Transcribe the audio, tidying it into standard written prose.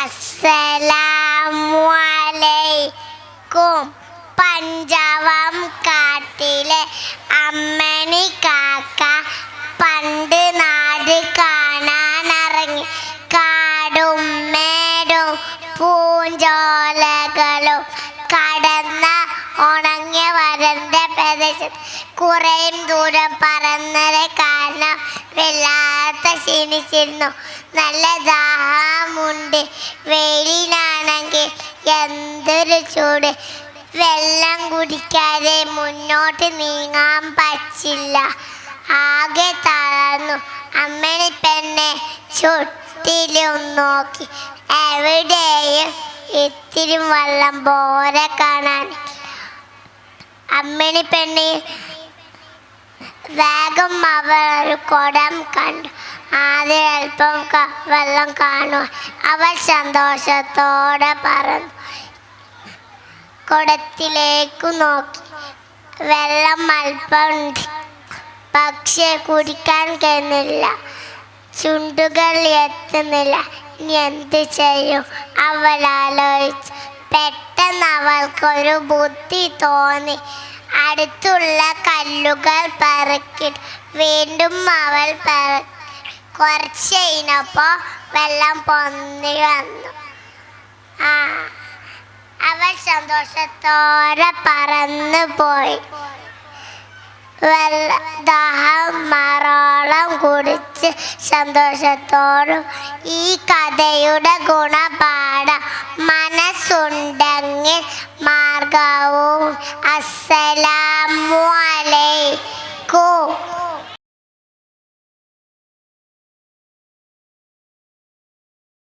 അസ്സലാമുഅലൈക്കും. പഞ്ചാവം കാട്ടിലെ അമ്മണി കാക്ക പണ്ട് നാട് കാണാനിറങ്ങി. കാടും മേടും പൂഞ്ചോലകളും കടന്ന ഉണങ്ങിയ വരണ്ട പ്രദേശത്ത് കുറേയും ദൂരം പറന്നത് കാരണം വല്ലാത്ത ക്ഷീണിച്ചിരുന്നു. നല്ല ദാഹമുണ്ട്. വെയിലിനാണെങ്കിൽ എന്തൊരു ചൂട്. വെള്ളം കുടിക്കാതെ മുന്നോട്ട് നീങ്ങാൻ പറ്റില്ല. ആകെ തളർന്നു. അമ്മണി പെണ്ണെ ചുറ്റിലും നോക്കി. എവിടെയും ഇത്തിരി വെള്ളം പോലെ കാണാൻ. അമ്മണി പെണ്ണ് വേഗം അവൾ ഒരു കുടം കണ്ടു. ആദ്യം അല്പം വെള്ളം കാണുക. അവൾ സന്തോഷത്തോടെ പറന്നു കുടത്തിലേക്ക് നോക്കി. വെള്ളം അല്പമുണ്ട്, പക്ഷേ കുടിക്കാൻ കഴിയുന്നില്ല. ചുണ്ടുകൾ എത്തുന്നില്ല. ഇനി എന്ത് ചെയ്യും അവൾ ആലോചിച്ചു. പെട്ടെന്ന് അവൾക്കൊരു ബുദ്ധി തോന്നി. അടുത്തുള്ള കല്ലുകൾ പെറുക്കി വീണ്ടും അവൾ കുറച്ച് കഴിഞ്ഞപ്പോൾ വെള്ളം പൊന്തി വന്നു. അവൾ സന്തോഷത്തോടെ പറന്നു പോയി. ദാഹം മറോളം കുടിച്ച് സന്തോഷത്തോടും. ഈ കഥയുടെ ഗുണപാഠം മനസ്സുണ്ടെങ്കിൽ മാർഗവും. അസ്സലാമു അലൈക്കും.